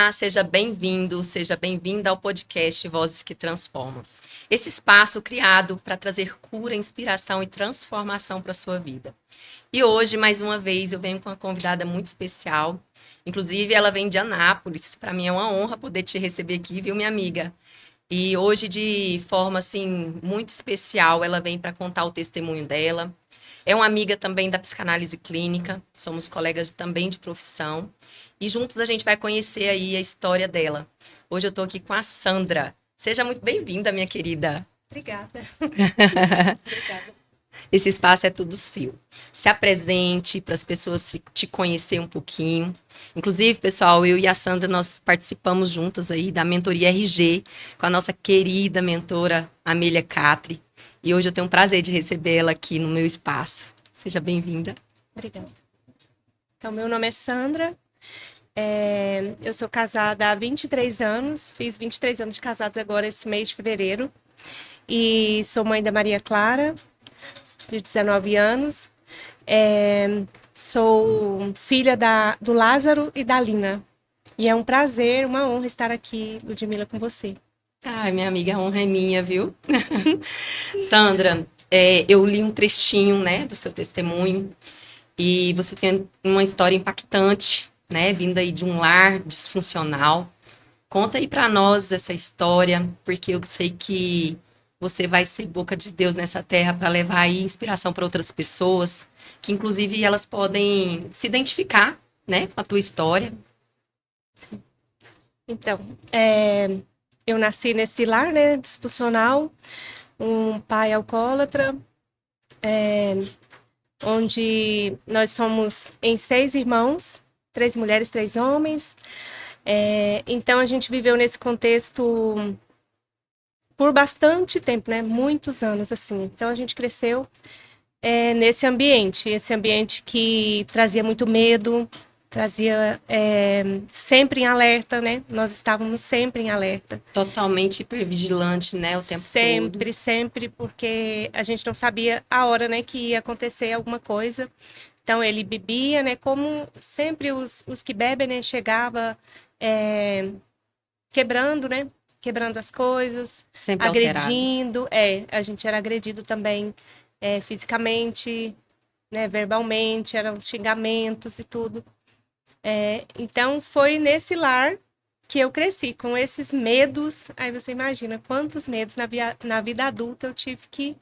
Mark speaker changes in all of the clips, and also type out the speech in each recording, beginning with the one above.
Speaker 1: Olá, seja bem-vindo, seja bem-vinda ao podcast Vozes que Transformam. Esse espaço criado para trazer cura, inspiração e transformação para a sua vida. E hoje, mais uma vez, eu venho com uma convidada muito especial. Inclusive, ela vem de Anápolis. Para mim é uma honra poder te receber aqui, viu, minha amiga? E hoje, de forma assim muito especial, ela vem para contar o testemunho dela. É uma amiga também da psicanálise clínica, somos colegas também de profissão. E juntos a gente vai conhecer aí a história dela. Hoje eu estou aqui com a Sandra. Seja muito bem-vinda, minha querida.
Speaker 2: Obrigada. Obrigada.
Speaker 1: Esse espaço é tudo seu. Se apresente para as pessoas te conhecer um pouquinho. Inclusive, pessoal, eu e a Sandra, nós participamos juntas aí da mentoria RG com a nossa querida mentora Amélia Catri. E hoje eu tenho o prazer de recebê-la aqui no meu espaço. Seja bem-vinda.
Speaker 2: Obrigada. Então, meu nome é Sandra. Eu sou casada há 23 anos. Fiz 23 anos de casados agora esse mês de fevereiro. E sou mãe da Maria Clara, de 19 anos. Sou filha do Lázaro e da Lina. E é um prazer, uma honra estar aqui, Ludmila, com você.
Speaker 1: Ai, minha amiga, a honra é minha, viu? Sandra, eu li um trechinho, né, do seu testemunho e você tem uma história impactante, né, vinda aí de um lar disfuncional. Conta aí pra nós essa história, porque eu sei que você vai ser boca de Deus nessa terra para levar aí inspiração para outras pessoas, que inclusive elas podem se identificar, né, com a tua história.
Speaker 2: Então, eu nasci nesse lar, né, disfuncional, um pai alcoólatra, onde nós somos em 6 irmãos, 3 mulheres, 3 homens. Então, a gente viveu nesse contexto por bastante tempo, né, muitos anos, assim. Então, a gente cresceu nesse ambiente, esse ambiente que trazia muito medo, trazia sempre em alerta, né? Nós estávamos sempre em alerta.
Speaker 1: Totalmente hipervigilante, né, o tempo todo.
Speaker 2: Sempre, porque a gente não sabia a hora, né, que ia acontecer alguma coisa. Então, ele bebia, né, como sempre os que bebem, né, chegava quebrando, né, quebrando as coisas,
Speaker 1: Sempre
Speaker 2: agredindo. A gente era agredido também fisicamente, né, verbalmente, eram xingamentos e tudo. Então, foi nesse lar que eu cresci, com esses medos. Aí você imagina quantos medos na vida adulta eu tive que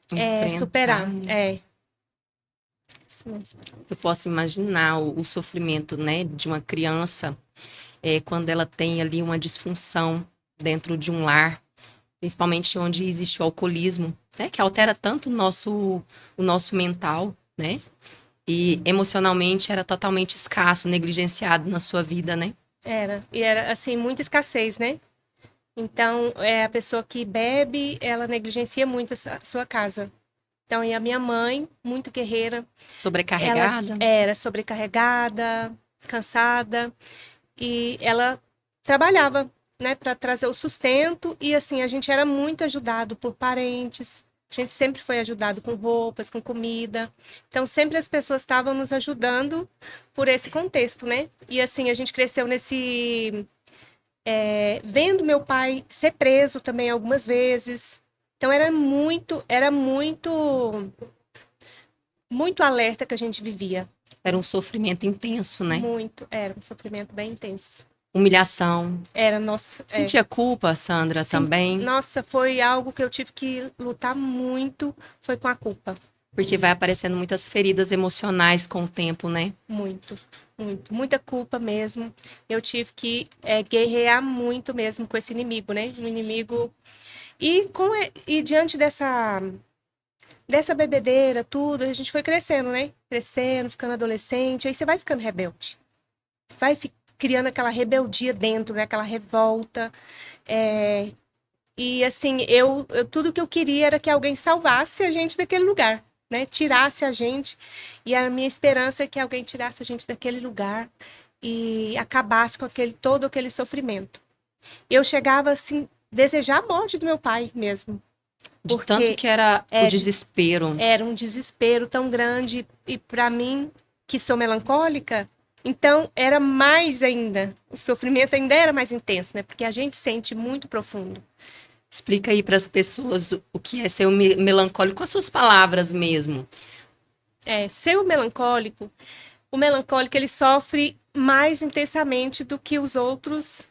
Speaker 1: enfrentar,
Speaker 2: superar.
Speaker 1: né?
Speaker 2: Isso mesmo.
Speaker 1: Eu posso imaginar o sofrimento, né, de uma criança quando ela tem ali uma disfunção dentro de um lar, principalmente onde existe o alcoolismo, né, que altera tanto o nosso mental, né? E emocionalmente era totalmente escasso, negligenciado na sua vida, né?
Speaker 2: E era assim, muita escassez, né? Então, a pessoa que bebe, ela negligencia muito a sua casa. Então, e a minha mãe, muito guerreira,
Speaker 1: Sobrecarregada.
Speaker 2: ela era sobrecarregada, cansada, e ela trabalhava, né, para trazer o sustento, e assim, a gente era muito ajudado por parentes, a gente sempre foi ajudado com roupas, com comida, então sempre as pessoas estavam nos ajudando por esse contexto, né? E assim, a gente cresceu vendo meu pai ser preso também algumas vezes, então muito alerta que a gente vivia.
Speaker 1: Era um sofrimento intenso, né?
Speaker 2: Muito, era um sofrimento bem intenso.
Speaker 1: Humilhação.
Speaker 2: Era, nossa.
Speaker 1: Sentia culpa, Sandra, também?
Speaker 2: Nossa, foi algo que eu tive que lutar muito, foi com a culpa.
Speaker 1: Porque vai aparecendo muitas feridas emocionais com o tempo, né?
Speaker 2: Muito. Muita culpa mesmo. Eu tive que guerrear muito mesmo com esse inimigo, né? Um inimigo. E diante dessa bebedeira, tudo, a gente foi crescendo, né? Crescendo, ficando adolescente, aí você vai ficando rebelde. Você vai criando aquela rebeldia dentro, né? Aquela revolta. E assim, tudo que eu queria era que alguém salvasse a gente daquele lugar, né? Tirasse a gente. E a minha esperança é que alguém tirasse a gente daquele lugar e acabasse com todo aquele sofrimento. Eu chegava assim, desejar a morte do meu pai mesmo.
Speaker 1: De tanto que era o desespero.
Speaker 2: Era um desespero tão grande. E para mim, que sou melancólica, Então, era mais ainda, o sofrimento ainda era mais intenso, né? Porque a gente sente muito profundo.
Speaker 1: Explica aí para as pessoas o que é ser um melancólico com as suas palavras mesmo.
Speaker 2: Ser o melancólico ele sofre mais intensamente do que os outros.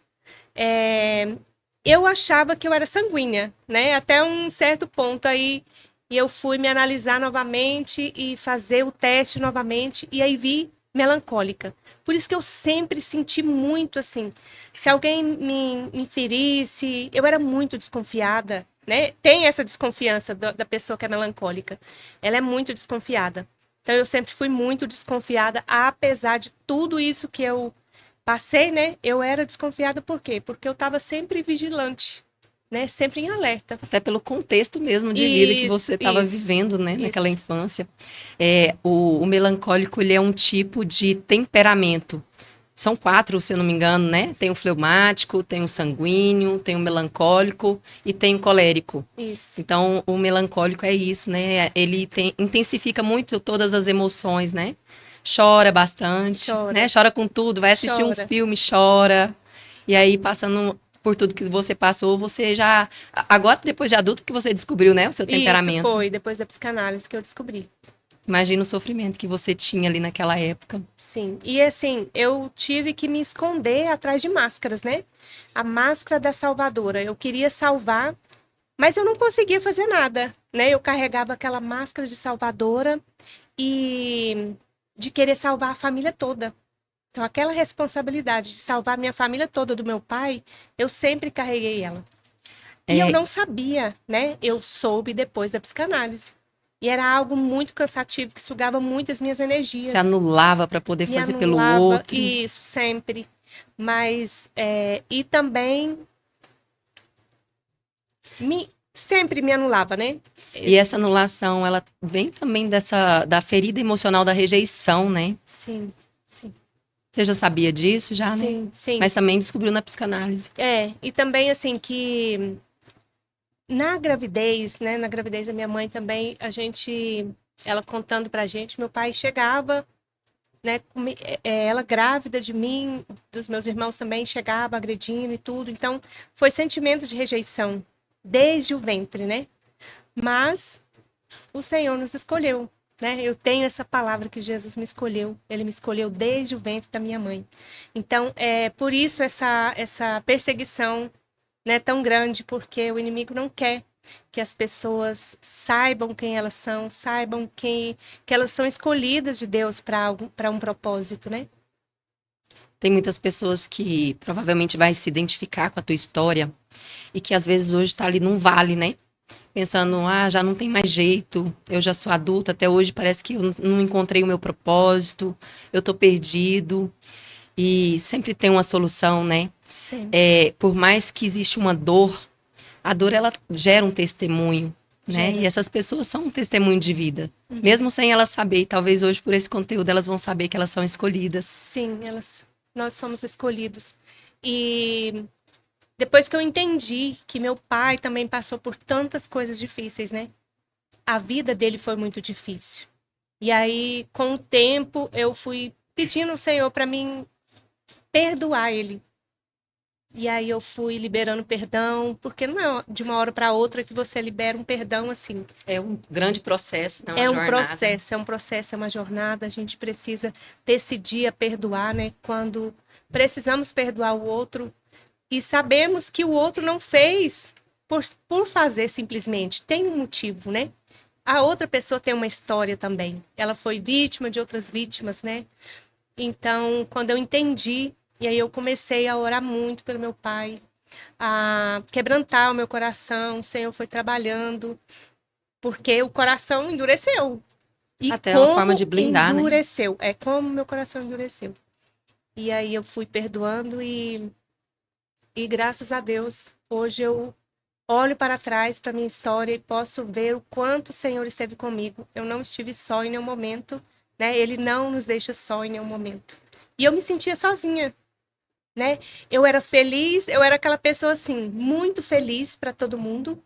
Speaker 2: Eu achava que eu era sanguínea, né? Até um certo ponto aí, e eu fui me analisar novamente e fazer o teste novamente, e aí vi melancólica. Por isso que eu sempre senti muito assim. Se alguém me ferisse, eu era muito desconfiada, né? Tem essa desconfiança da pessoa que é melancólica. Ela é muito desconfiada. Então eu sempre fui muito desconfiada, apesar de tudo isso que eu passei, né? Eu era desconfiada por quê? Porque eu estava sempre vigilante, né? Sempre em alerta.
Speaker 1: Até pelo contexto mesmo de vida que
Speaker 2: Isso,
Speaker 1: você estava
Speaker 2: isso,
Speaker 1: vivendo, né, naquela
Speaker 2: isso.
Speaker 1: infância. O melancólico, ele é um tipo de temperamento. São 4, se eu não me engano, né? Tem o fleumático, tem o sanguíneo, tem o melancólico e tem o colérico.
Speaker 2: Isso.
Speaker 1: Então, o melancólico é isso, né? Ele intensifica muito todas as emoções, né? Chora bastante, né?
Speaker 2: Chora,
Speaker 1: Chora com tudo, vai assistir um
Speaker 2: chora.
Speaker 1: filme, chora. E aí, passando por tudo que você passou, você já... Agora, depois de adulto, que você descobriu, né? O seu
Speaker 2: Isso
Speaker 1: temperamento.
Speaker 2: foi depois da psicanálise que eu descobri.
Speaker 1: Imagina o sofrimento que você tinha ali naquela época.
Speaker 2: Sim. E assim, eu tive que me esconder atrás de máscaras, né? A máscara da salvadora. Eu queria salvar, mas eu não conseguia fazer nada, né? Eu carregava aquela máscara de salvadora e de querer salvar a família toda. Então, aquela responsabilidade de salvar minha família toda do meu pai, eu sempre carreguei ela. E eu
Speaker 1: É,
Speaker 2: não sabia, né? Eu soube depois da psicanálise. E era algo muito cansativo, que sugava muitas minhas
Speaker 1: se
Speaker 2: energias.
Speaker 1: anulava para poder
Speaker 2: Me
Speaker 1: fazer pelo
Speaker 2: anulava,
Speaker 1: outro.
Speaker 2: isso, sempre. Mas, e também, sempre me anulava, né?
Speaker 1: E essa anulação, ela vem também da ferida emocional da rejeição, né?
Speaker 2: Sim, sim,
Speaker 1: Você já sabia disso, já, né?
Speaker 2: sim, sim.
Speaker 1: Mas também descobriu na psicanálise.
Speaker 2: E também, assim, que na gravidez, né? Na gravidez da minha mãe também, ela contando pra gente, meu pai chegava, né? Ela grávida de mim, dos meus irmãos também, chegava agredindo e tudo. Então, foi sentimento de rejeição desde o ventre, né? Mas o Senhor nos escolheu, né? Eu tenho essa palavra que Jesus me escolheu. Ele me escolheu desde o ventre da minha mãe. Então, é por isso essa perseguição, né, tão grande, porque o inimigo não quer que as pessoas saibam quem elas são, saibam que elas são escolhidas de Deus para um propósito, né?
Speaker 1: Tem muitas pessoas que provavelmente vai se identificar com a tua história e que às vezes hoje está ali num vale, né? Pensando, já não tem mais jeito, eu já sou adulta, até hoje parece que eu não encontrei o meu propósito, eu tô perdido. E sempre tem uma solução, né?
Speaker 2: Sempre.
Speaker 1: Por mais que existe uma dor, a dor ela gera um testemunho, né? E
Speaker 2: Gera.
Speaker 1: essas pessoas são um testemunho de vida.
Speaker 2: Uhum.
Speaker 1: Mesmo sem elas saber, e talvez hoje por esse conteúdo elas vão saber que elas são escolhidas.
Speaker 2: Sim, nós somos escolhidos. E depois que eu entendi que meu pai também passou por tantas coisas difíceis, né? A vida dele foi muito difícil. E aí, com o tempo, eu fui pedindo ao Senhor para mim perdoar ele. E aí eu fui liberando perdão, porque não é de uma hora para outra que você libera um perdão assim.
Speaker 1: É um grande processo, não
Speaker 2: É
Speaker 1: uma
Speaker 2: um
Speaker 1: jornada.
Speaker 2: processo, é uma jornada. A gente precisa decidir a perdoar, né? Quando precisamos perdoar o outro e sabemos que o outro não fez por fazer simplesmente. Tem um motivo, né? A outra pessoa tem uma história também. Ela foi vítima de outras vítimas, né? Então, quando eu entendi, e aí eu comecei a orar muito pelo meu pai, a quebrantar o meu coração, o Senhor foi trabalhando, porque o coração endureceu. E
Speaker 1: Até é uma forma de
Speaker 2: como
Speaker 1: blindar, né?
Speaker 2: endureceu, é como meu coração endureceu. E aí eu fui perdoando e graças a Deus, hoje eu olho para trás para minha história e posso ver o quanto o Senhor esteve comigo. Eu não estive só em nenhum momento, né? Ele não nos deixa só em nenhum momento. E eu me sentia sozinha, né? Eu era feliz, eu era aquela pessoa assim, muito feliz para todo mundo.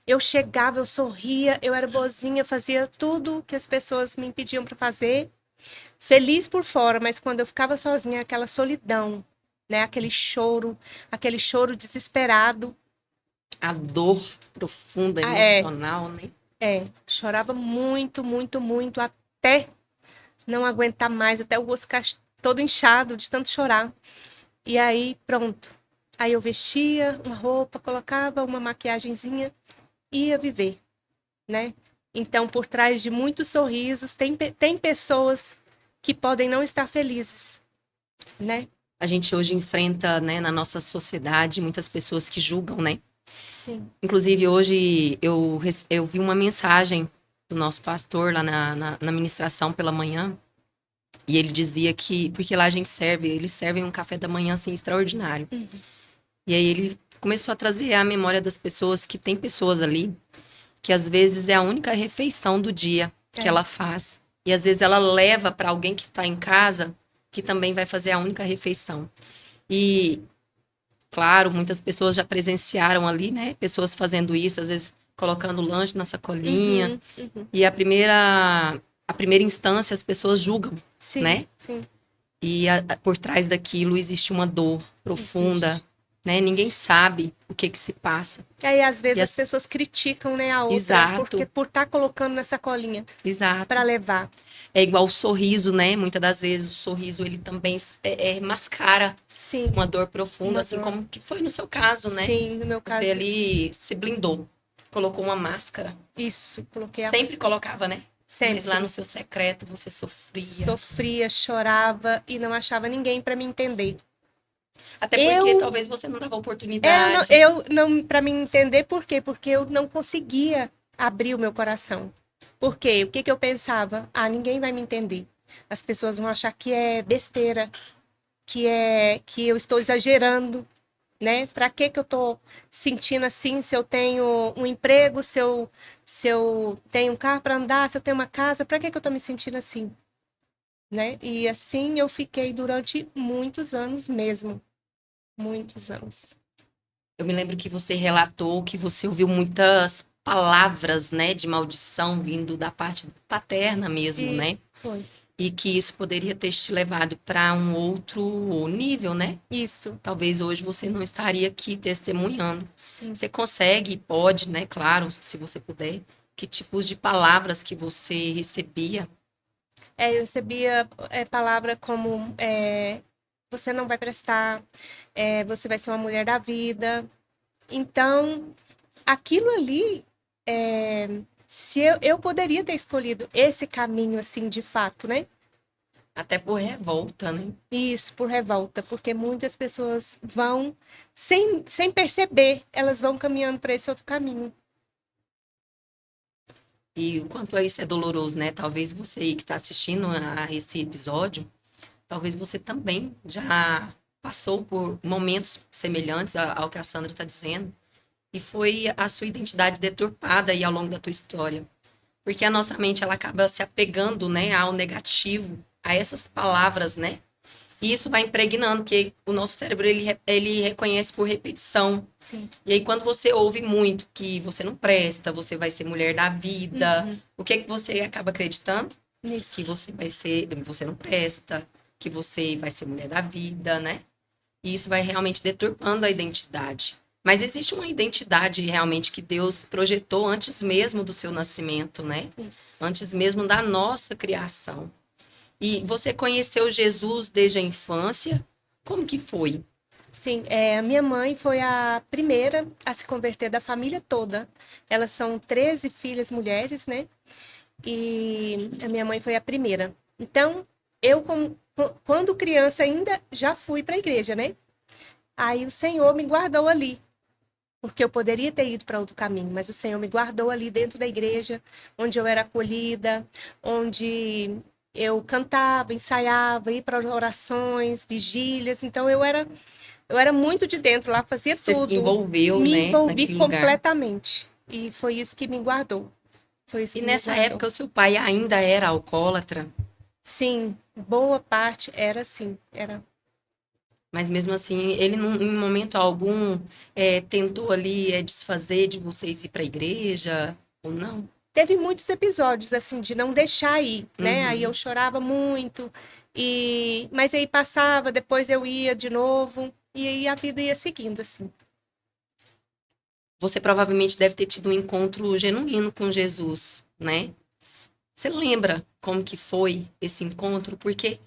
Speaker 2: Eu chegava, eu sorria, eu era boazinha, fazia tudo que as pessoas me pediam para fazer. feliz por fora, mas quando eu ficava sozinha, aquela solidão, né? Aquele choro desesperado.
Speaker 1: A dor profunda,
Speaker 2: Ah, é,
Speaker 1: emocional, né?
Speaker 2: chorava muito, muito, muito, até não aguentar mais, até o rosto ficar todo inchado de tanto chorar. E aí, pronto. Aí eu vestia uma roupa, colocava uma maquiagenzinha e ia viver, né? Então, por trás de muitos sorrisos, tem pessoas que podem não estar felizes, né?
Speaker 1: A gente hoje enfrenta, né, na nossa sociedade, muitas pessoas que julgam, né?
Speaker 2: Sim.
Speaker 1: Inclusive, hoje eu vi uma mensagem do nosso pastor lá na ministração pela manhã, e ele dizia que, porque lá a gente serve, eles servem um café da manhã, assim, extraordinário.
Speaker 2: Uhum.
Speaker 1: E aí ele começou a trazer à memória das pessoas que tem pessoas ali que às vezes é a única refeição do dia que
Speaker 2: É.
Speaker 1: ela faz. E às vezes ela leva para alguém que está em casa que também vai fazer a única refeição. E, claro, muitas pessoas já presenciaram ali, né? Pessoas fazendo isso, às vezes colocando lanche na sacolinha.
Speaker 2: Uhum, uhum.
Speaker 1: E a primeira instância as pessoas julgam,
Speaker 2: Sim,
Speaker 1: né?
Speaker 2: sim.
Speaker 1: E por trás daquilo existe uma dor profunda,
Speaker 2: Existe.
Speaker 1: né? Ninguém sabe o que se passa.
Speaker 2: E aí, às vezes,
Speaker 1: E
Speaker 2: as pessoas criticam, né, a outra porque
Speaker 1: Exato,
Speaker 2: por estar colocando na sacolinha para
Speaker 1: exato.
Speaker 2: levar.
Speaker 1: É igual o sorriso, né? Muitas das vezes o sorriso ele também mascara
Speaker 2: Sim,
Speaker 1: uma dor profunda,
Speaker 2: uma
Speaker 1: assim
Speaker 2: dor.
Speaker 1: como que foi no seu caso, né?
Speaker 2: Sim, no meu
Speaker 1: Você
Speaker 2: caso,
Speaker 1: ali se blindou, colocou uma máscara.
Speaker 2: isso. Coloquei a
Speaker 1: Sempre
Speaker 2: máscara.
Speaker 1: colocava, né? Mas lá no
Speaker 2: Sempre.
Speaker 1: seu secreto você sofria.
Speaker 2: Sofria, chorava e não achava ninguém para me entender.
Speaker 1: Até porque
Speaker 2: Eu,
Speaker 1: talvez você não dava oportunidade.
Speaker 2: eu não, para me entender por quê? Porque eu não conseguia abrir o meu coração. Por quê? O que que eu pensava? Ah, ninguém vai me entender. As pessoas vão achar que é besteira, que eu estou exagerando, né? Para que eu tô sentindo assim se eu tenho um emprego, se eu tenho um carro para andar, se eu tenho uma casa, para que eu tô me sentindo assim, né? E assim eu fiquei durante muitos anos mesmo, muitos anos.
Speaker 1: Eu me lembro que você relatou que você ouviu muitas palavras, né, de maldição vindo da parte paterna mesmo, né?
Speaker 2: Isso foi.
Speaker 1: E que isso poderia ter te levado para um outro nível, né?
Speaker 2: Isso.
Speaker 1: Talvez hoje você não estaria aqui testemunhando.
Speaker 2: Sim.
Speaker 1: Você consegue, pode, né? Claro, se você puder. Que tipos de palavras que você recebia?
Speaker 2: Eu recebia palavra como você não vai prestar, você vai ser uma mulher da vida. Então, aquilo ali, se eu poderia ter escolhido esse caminho assim de fato, né?
Speaker 1: Até por revolta, né?
Speaker 2: Isso, por revolta, porque muitas pessoas vão, sem perceber, elas vão caminhando para esse outro caminho.
Speaker 1: E o quanto isso é doloroso, né? Talvez você aí que está assistindo a esse episódio, talvez você também já passou por momentos semelhantes ao que a Sandra está dizendo. E foi a sua identidade deturpada aí ao longo da tua história. Porque a nossa mente, ela acaba se apegando, né, ao negativo, a essas palavras, né? E isso vai impregnando, porque o nosso cérebro, ele reconhece por repetição.
Speaker 2: Sim.
Speaker 1: E aí, quando você ouve muito que você não presta, você vai ser mulher da vida,
Speaker 2: Uhum.
Speaker 1: o que é que você acaba acreditando?
Speaker 2: Isso.
Speaker 1: Que você não presta, que você vai ser mulher da vida, né? E isso vai realmente deturpando a identidade. Mas existe uma identidade realmente que Deus projetou antes mesmo do seu nascimento, né?
Speaker 2: Isso.
Speaker 1: Antes mesmo da nossa criação. E você conheceu Jesus desde a infância? Como que foi?
Speaker 2: Sim, a minha mãe foi a primeira a se converter da família toda. Elas são 13 filhas mulheres, né? E a minha mãe foi a primeira. Então, eu, quando criança ainda, já fui para a igreja, né? Aí o Senhor me guardou ali, porque eu poderia ter ido para outro caminho, mas o Senhor me guardou ali dentro da igreja, onde eu era acolhida, onde eu cantava, ensaiava, ia para orações, vigílias. Então eu era muito de dentro lá, fazia
Speaker 1: Você se
Speaker 2: tudo,
Speaker 1: envolveu,
Speaker 2: me
Speaker 1: né,
Speaker 2: envolvi
Speaker 1: naquele lugar?
Speaker 2: completamente. E foi isso que me guardou. Foi isso
Speaker 1: E
Speaker 2: que me
Speaker 1: nessa
Speaker 2: guardou.
Speaker 1: época o seu pai ainda era alcoólatra,
Speaker 2: Sim, boa parte era assim, era.
Speaker 1: mas mesmo assim, ele em momento algum tentou ali desfazer de vocês ir para a igreja ou não?
Speaker 2: teve muitos episódios, assim, de não deixar ir, né?
Speaker 1: Uhum.
Speaker 2: Aí eu chorava muito, mas aí passava, depois eu ia de novo, e aí a vida ia seguindo, assim.
Speaker 1: Você provavelmente deve ter tido um encontro genuíno com Jesus, né? Você lembra como que foi esse encontro? Porque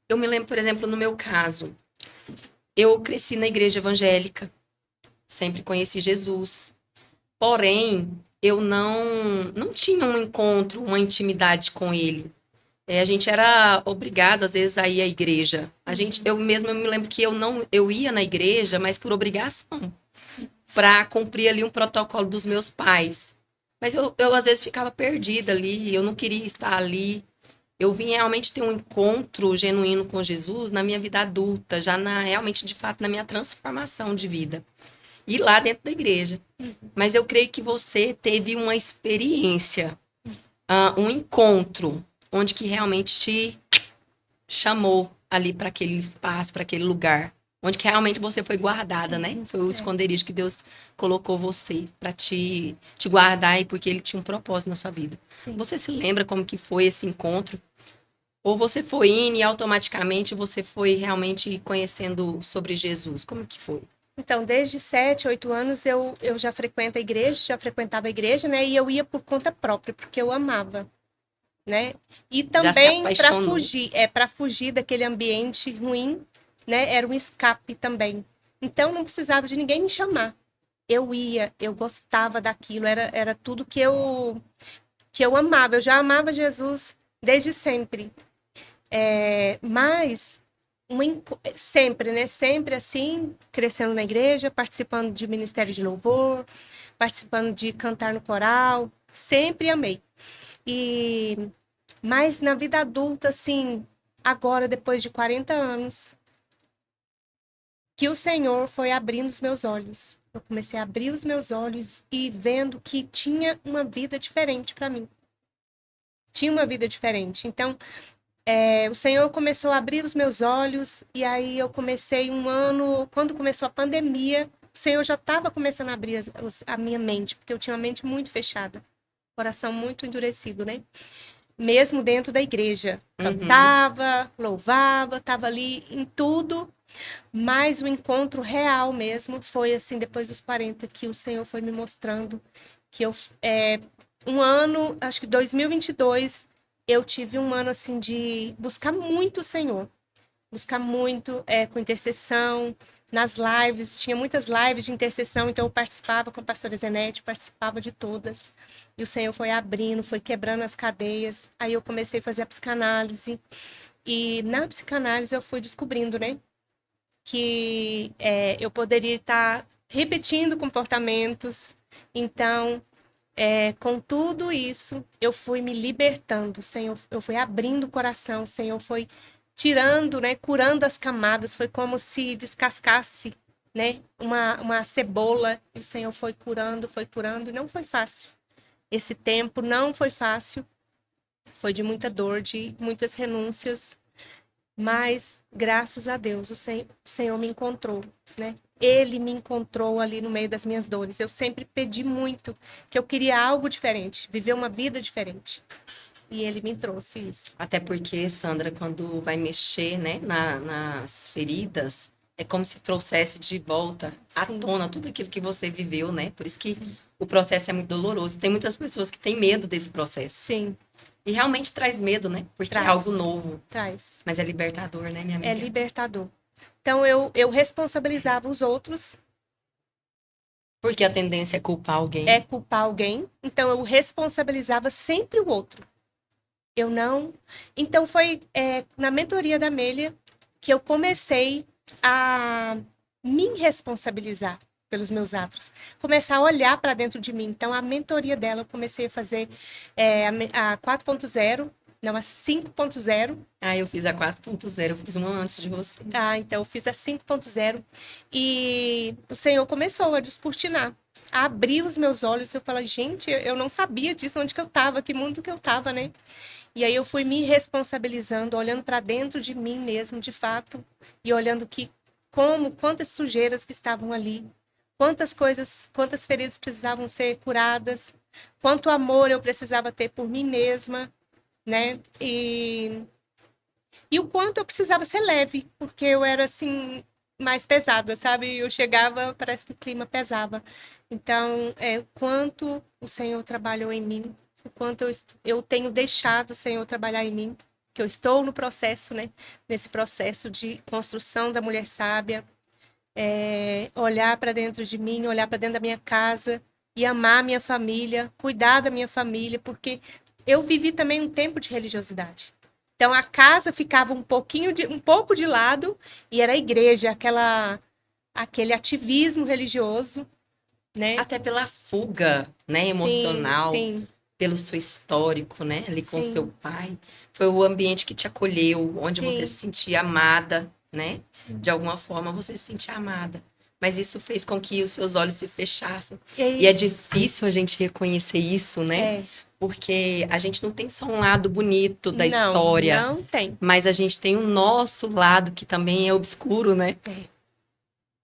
Speaker 1: eu me lembro, por exemplo, no meu caso, eu cresci na igreja evangélica, sempre conheci Jesus. Porém, eu não tinha um encontro, uma intimidade com ele. A gente era obrigado, às vezes, a ir à igreja. Eu me lembro que eu ia na igreja, mas por obrigação, para cumprir ali um protocolo dos meus pais. Mas eu às vezes ficava perdida ali, eu não queria estar ali. Eu vim realmente ter um encontro genuíno com Jesus na minha vida adulta, realmente, de fato, na minha transformação de vida. E lá dentro da igreja. Mas eu creio que você teve uma experiência, um encontro, onde que realmente te chamou ali para aquele espaço, para aquele lugar. Onde que realmente você foi guardada, né? Foi o esconderijo que Deus colocou você para te guardar e porque ele tinha um propósito na sua vida.
Speaker 2: Sim.
Speaker 1: Você se lembra como que foi esse encontro? Ou você foi indo e automaticamente você foi realmente conhecendo sobre Jesus? Como que foi?
Speaker 2: Então, desde 7, 8 anos eu já frequento a igreja, já frequentava a igreja, né? E eu ia por conta própria, porque eu amava, né? E
Speaker 1: Já se
Speaker 2: também
Speaker 1: apaixonou?
Speaker 2: para fugir daquele ambiente ruim, né? Era um escape também. Então, não precisava de ninguém me chamar. Eu ia, eu gostava daquilo, era tudo que eu amava. Eu já amava Jesus desde sempre. Mas sempre, né? Sempre assim, crescendo na igreja, participando de ministério de louvor, participando de cantar no coral, sempre amei. E mas na vida adulta, assim, agora depois de 40 anos, que o Senhor foi abrindo os meus olhos. Eu comecei a abrir os meus olhos e vendo que tinha uma vida diferente para mim. Tinha uma vida diferente. Então, o Senhor começou a abrir os meus olhos, e aí eu comecei um ano, quando começou a pandemia, o Senhor já estava começando a abrir a minha mente, porque eu tinha a mente muito fechada, coração muito endurecido, né? Mesmo dentro da igreja.
Speaker 1: Uhum.
Speaker 2: Cantava, louvava, estava ali em tudo, mas o encontro real mesmo foi assim, depois dos 40, que o Senhor foi me mostrando que um ano, acho que 2022, eu tive um ano assim de buscar muito o Senhor, buscar muito com intercessão, nas lives, tinha muitas lives de intercessão, então eu participava com a pastora Zenete, participava de todas, e o Senhor foi abrindo, foi quebrando as cadeias, aí eu comecei a fazer a psicanálise, e na psicanálise eu fui descobrindo, né, que eu poderia estar repetindo comportamentos, então com tudo isso, eu fui me libertando, Senhor, eu fui abrindo o coração, Senhor foi tirando, né, curando as camadas, foi como se descascasse, né, uma cebola, e o Senhor foi curando, e não foi fácil. Esse tempo não foi fácil, foi de muita dor, de muitas renúncias, mas graças a Deus o Senhor me encontrou, né? Ele me encontrou ali no meio das minhas dores. Eu sempre pedi muito que eu queria algo diferente, viver uma vida diferente. E ele me trouxe isso.
Speaker 1: Até porque, Sandra, quando vai mexer, né, nas feridas, é como se trouxesse de volta à
Speaker 2: Sim,
Speaker 1: tona tudo aquilo que você viveu, né? Por isso que
Speaker 2: sim,
Speaker 1: o processo é muito doloroso. Tem muitas pessoas que têm medo desse processo.
Speaker 2: sim,
Speaker 1: E realmente traz medo, né? Porque é algo
Speaker 2: traz,
Speaker 1: novo.
Speaker 2: traz.
Speaker 1: Mas é libertador, né, minha
Speaker 2: É
Speaker 1: amiga?
Speaker 2: libertador. Então eu responsabilizava os outros,
Speaker 1: Porque a tendência é culpar
Speaker 2: é
Speaker 1: alguém.
Speaker 2: culpar alguém. Então eu responsabilizava sempre o outro. Eu não. Então foi na mentoria da Amélia que eu comecei a me responsabilizar pelos meus atos, começar a olhar para dentro de mim. Então a mentoria dela eu comecei a fazer a 4.0, não, a 5.0.
Speaker 1: Ah, eu fiz a 4.0, eu fiz uma antes de você.
Speaker 2: Ah, então eu fiz a 5.0 e o Senhor começou a descortinar, a abrir os meus olhos. Eu falei, gente, eu não sabia disso, onde que eu estava, que mundo que eu estava, né? E aí eu fui me responsabilizando, olhando para dentro de mim mesmo, de fato, e olhando quantas sujeiras que estavam ali, quantas coisas, quantas feridas precisavam ser curadas, quanto amor eu precisava ter por mim mesma, né? E o quanto eu precisava ser leve, porque eu era assim mais pesada, sabe? Eu chegava, parece que o clima pesava. Então, o quanto o Senhor trabalhou em mim, o quanto eu tenho deixado o Senhor trabalhar em mim, que eu estou no processo, né? Nesse processo de construção da mulher sábia, olhar para dentro de mim, olhar para dentro da minha casa e amar a minha família, cuidar da minha família, porque eu vivi também um tempo de religiosidade. Então a casa ficava um pouco de lado e era a igreja, aquele ativismo religioso, né?
Speaker 1: Até pela fuga, né,
Speaker 2: Sim,
Speaker 1: emocional,
Speaker 2: sim,
Speaker 1: pelo seu histórico, né, ali com seu
Speaker 2: sim,
Speaker 1: pai. Foi o ambiente que te acolheu, onde você se
Speaker 2: sim,
Speaker 1: sentia amada, né?
Speaker 2: sim.
Speaker 1: De alguma forma você se sentia amada. Mas isso fez com que os seus olhos se fechassem.
Speaker 2: É
Speaker 1: E é
Speaker 2: isso.
Speaker 1: difícil a gente reconhecer isso, né?
Speaker 2: É.
Speaker 1: Porque a gente não tem só um lado bonito da
Speaker 2: Não,
Speaker 1: história,
Speaker 2: não tem.
Speaker 1: mas a gente tem o nosso lado que também é obscuro, né?
Speaker 2: É.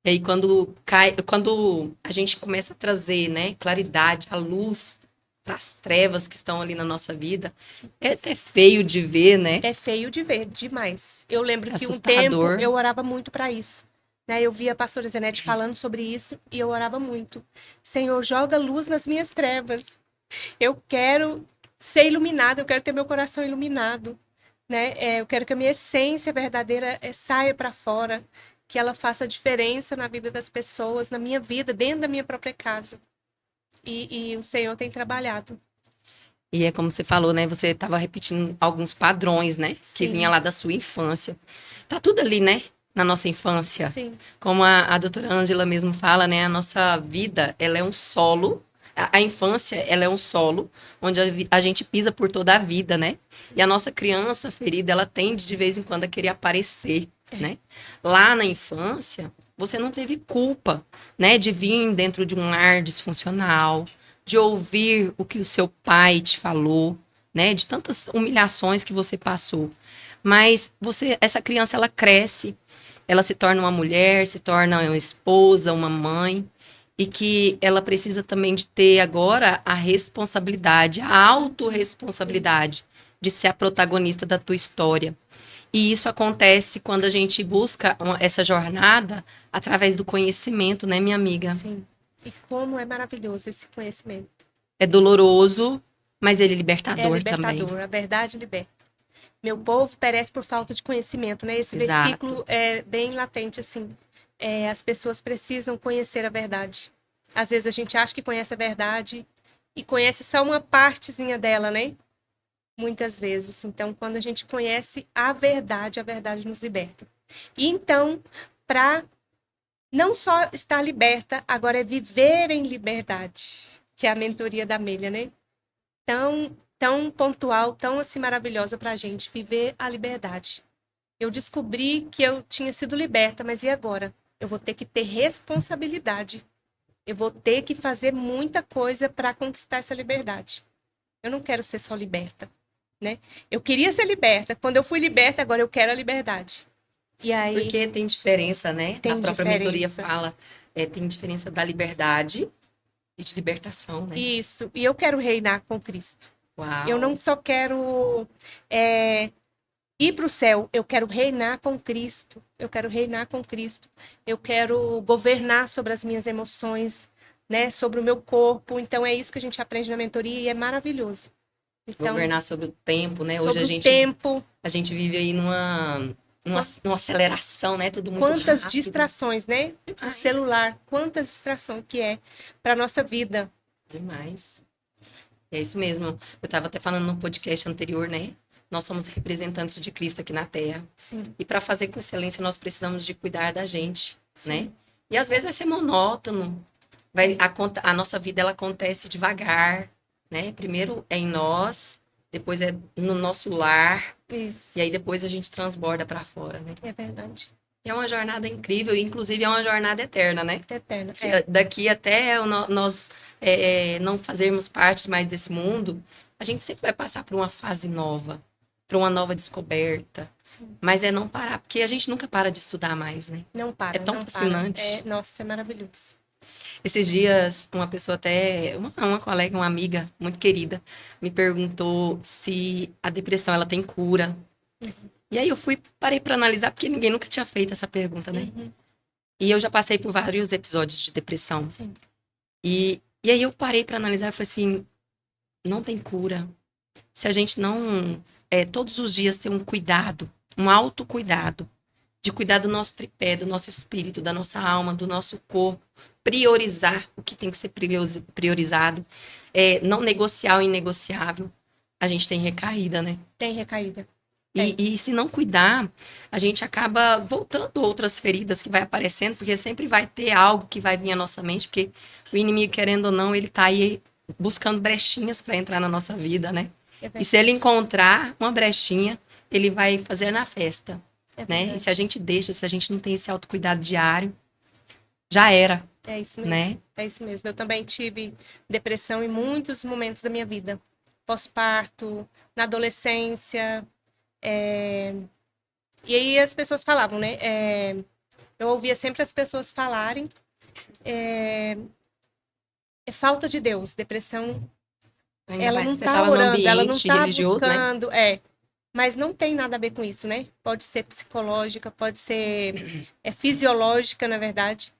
Speaker 1: E aí quando cai, quando a gente começa a trazer, né, claridade, a luz para as trevas que estão ali na nossa vida, é até feio de ver, né?
Speaker 2: É feio de ver, demais. Eu lembro
Speaker 1: É
Speaker 2: que um tempo
Speaker 1: assustador.
Speaker 2: eu orava muito para isso. Né? Eu via a pastora Zenete falando sobre isso e eu orava muito. Senhor, joga luz nas minhas trevas. Eu quero ser iluminado, eu quero ter meu coração iluminado. Né? Eu quero que a minha essência verdadeira saia para fora, que ela faça diferença na vida das pessoas, na minha vida, dentro da minha própria casa. E o Senhor tem trabalhado.
Speaker 1: E é como você falou, né? Você estava repetindo alguns padrões, né? Que vinha
Speaker 2: Sim,
Speaker 1: lá da sua infância. Tá tudo ali, né? Na nossa infância.
Speaker 2: sim,
Speaker 1: Como a doutora Ângela mesmo fala, né? A nossa vida, ela é um solo. A infância, ela é um solo onde a gente pisa por toda a vida, né? E a nossa criança ferida, ela tende de vez em quando a querer aparecer, né? Lá na infância, você não teve culpa, né? De vir dentro de um lar disfuncional, de ouvir o que o seu pai te falou, né? De tantas humilhações que você passou. Mas essa criança, ela cresce, ela se torna uma mulher, se torna uma esposa, uma mãe, e que ela precisa também de ter agora a responsabilidade, a
Speaker 2: isso.
Speaker 1: autorresponsabilidade de ser a protagonista da tua história. E isso acontece quando a gente busca essa jornada através do conhecimento, né, minha amiga?
Speaker 2: Sim. E como é maravilhoso esse conhecimento.
Speaker 1: É doloroso, mas ele é
Speaker 2: É
Speaker 1: libertador também.
Speaker 2: libertador, a verdade liberta. Meu povo perece por falta de conhecimento, né? Esse
Speaker 1: Exato.
Speaker 2: versículo é bem latente, assim. As pessoas precisam conhecer a verdade. Às vezes a gente acha que conhece a verdade e conhece só uma partezinha dela, né? Muitas vezes. Então, quando a gente conhece a verdade nos liberta. E então, para não só estar liberta, agora é viver em liberdade, que é a mentoria da Amélia, né? Tão pontual, tão assim maravilhosa para a gente viver a liberdade. Eu descobri que eu tinha sido liberta, mas e agora? Eu vou ter que ter responsabilidade. Eu vou ter que fazer muita coisa para conquistar essa liberdade. Eu não quero ser só liberta, né? Eu queria ser liberta. Quando eu fui liberta, agora eu quero a liberdade. E aí
Speaker 1: Porque tem diferença, né? A
Speaker 2: tem
Speaker 1: própria mentoria
Speaker 2: diferença.
Speaker 1: fala, tem diferença da liberdade e de libertação, né?
Speaker 2: Isso. E eu quero reinar com Cristo. Eu não
Speaker 1: Uau!
Speaker 2: só quero é, ir para o céu, eu quero reinar com Cristo. Eu quero reinar com Cristo. Eu quero governar sobre as minhas emoções, né? Sobre o meu corpo. Então é isso que a gente aprende na mentoria e é maravilhoso. Então,
Speaker 1: Governar sobre o tempo, né? Hoje
Speaker 2: sobre o tempo,
Speaker 1: a gente vive aí numa aceleração, né? Tudo muito
Speaker 2: quantas
Speaker 1: rápido.
Speaker 2: distrações, né? O
Speaker 1: Demais,
Speaker 2: celular, quantas distrações que é para nossa vida.
Speaker 1: demais. É isso mesmo. Eu estava até falando no podcast anterior, né? Nós somos representantes de Cristo aqui na Terra.
Speaker 2: Sim,
Speaker 1: E para fazer com excelência, nós precisamos de cuidar da gente, né?
Speaker 2: sim.
Speaker 1: E às vezes vai ser monótono. A nossa vida ela acontece devagar, né? Primeiro é em nós, depois é no nosso lar,
Speaker 2: Isso,
Speaker 1: e aí depois a gente transborda para fora, né?
Speaker 2: é verdade.
Speaker 1: É uma jornada incrível, e inclusive é uma jornada eterna, né?
Speaker 2: Eterno.
Speaker 1: Que daqui até nós não fazermos parte mais desse mundo, a gente sempre vai passar por uma fase nova, por uma nova descoberta.
Speaker 2: Sim.
Speaker 1: Mas é não parar, porque a gente nunca para de estudar mais, né?
Speaker 2: Não
Speaker 1: É
Speaker 2: para,
Speaker 1: tão
Speaker 2: não para.
Speaker 1: fascinante.
Speaker 2: Nossa, é maravilhoso.
Speaker 1: Esses dias, uma pessoa até, uma colega, uma amiga muito querida, me perguntou se a depressão, ela tem cura. E aí eu parei para analisar, porque ninguém nunca tinha feito essa pergunta, né?
Speaker 2: Uhum.
Speaker 1: E eu já passei por vários episódios de depressão.
Speaker 2: Sim.
Speaker 1: E aí eu parei para analisar e falei assim, não tem cura. Se a gente não, todos os dias ter um cuidado, um autocuidado, de cuidar do nosso tripé, do nosso espírito, da nossa alma, do nosso corpo, priorizar o que tem que ser priorizado, não negociar o inegociável, a gente tem recaída, né?
Speaker 2: Tem recaída. Tem.
Speaker 1: E se não cuidar, a gente acaba voltando outras feridas que vai aparecendo, porque sempre vai ter algo que vai vir à nossa mente, porque o inimigo, querendo ou não, ele tá aí buscando brechinhas para entrar na nossa vida, né? E se ele encontrar uma brechinha, ele vai fazer na festa, né? E se a gente deixa, se a gente não tem esse autocuidado diário, já era.
Speaker 2: É isso mesmo.
Speaker 1: Né?
Speaker 2: É isso mesmo. Eu também tive depressão em muitos momentos da minha vida. Pós-parto, na adolescência. E aí as pessoas falavam, né? Eu ouvia sempre as pessoas falarem. É falta de Deus. Depressão.
Speaker 1: Ainda
Speaker 2: Ela
Speaker 1: mais
Speaker 2: não
Speaker 1: se você
Speaker 2: tá
Speaker 1: tava no
Speaker 2: orando, ela não
Speaker 1: ambiente
Speaker 2: tá
Speaker 1: religioso, né?
Speaker 2: buscando. Mas não tem nada a ver com isso, né? Pode ser psicológica, pode ser fisiológica, na verdade.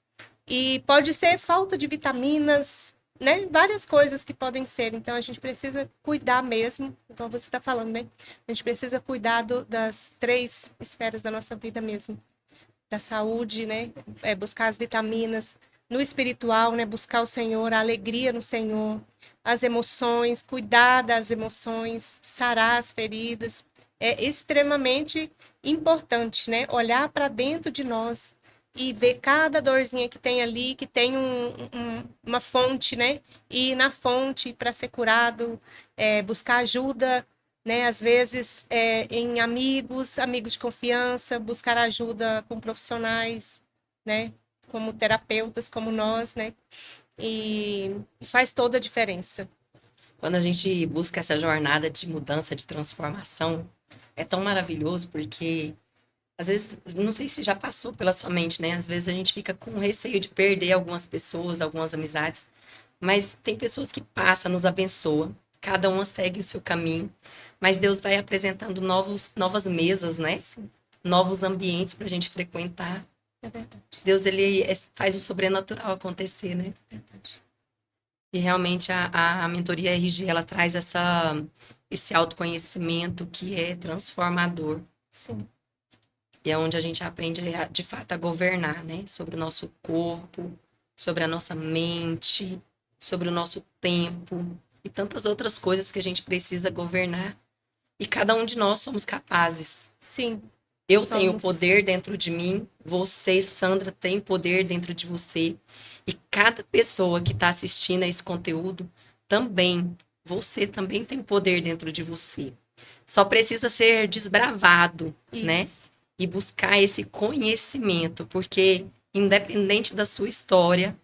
Speaker 2: E pode ser falta de vitaminas, né? Várias coisas que podem ser. Então, a gente precisa cuidar mesmo, como você está falando, né? A gente precisa cuidar das 3 esferas da nossa vida mesmo. Da saúde, né? Buscar as vitaminas. No espiritual, né? Buscar o Senhor, a alegria no Senhor. As emoções, cuidar das emoções, sarar as feridas. É extremamente importante, né? Olhar para dentro de nós e ver cada dorzinha que tem ali, que tem uma fonte, né? E ir na fonte para ser curado, buscar ajuda, né? Às vezes em amigos de confiança, buscar ajuda com profissionais, né? Como terapeutas, como nós, né? E faz toda a diferença.
Speaker 1: Quando a gente busca essa jornada de mudança, de transformação, é tão maravilhoso porque às vezes, não sei se já passou pela sua mente, né? Às vezes a gente fica com receio de perder algumas pessoas, algumas amizades, mas tem pessoas que passam, nos abençoam, cada uma segue o seu caminho, mas Deus vai apresentando novas mesas, né?
Speaker 2: Sim,
Speaker 1: Novos ambientes para a gente frequentar.
Speaker 2: é verdade.
Speaker 1: Deus, ele faz o sobrenatural acontecer, né?
Speaker 2: Verdade.
Speaker 1: E realmente a mentoria RG, ela traz esse autoconhecimento que é transformador.
Speaker 2: Sim.
Speaker 1: E é onde a gente aprende, de fato, a governar, né? Sobre o nosso corpo, sobre a nossa mente, sobre o nosso tempo e tantas outras coisas que a gente precisa governar. E cada um de nós somos capazes.
Speaker 2: Sim.
Speaker 1: Eu tenho
Speaker 2: Somos.
Speaker 1: poder dentro de mim, você, Sandra, tem poder dentro de você. E cada pessoa que está assistindo a esse conteúdo também, você também tem poder dentro de você. Só precisa ser desbravado, né?
Speaker 2: Isso.
Speaker 1: E buscar esse conhecimento, porque independente da sua história,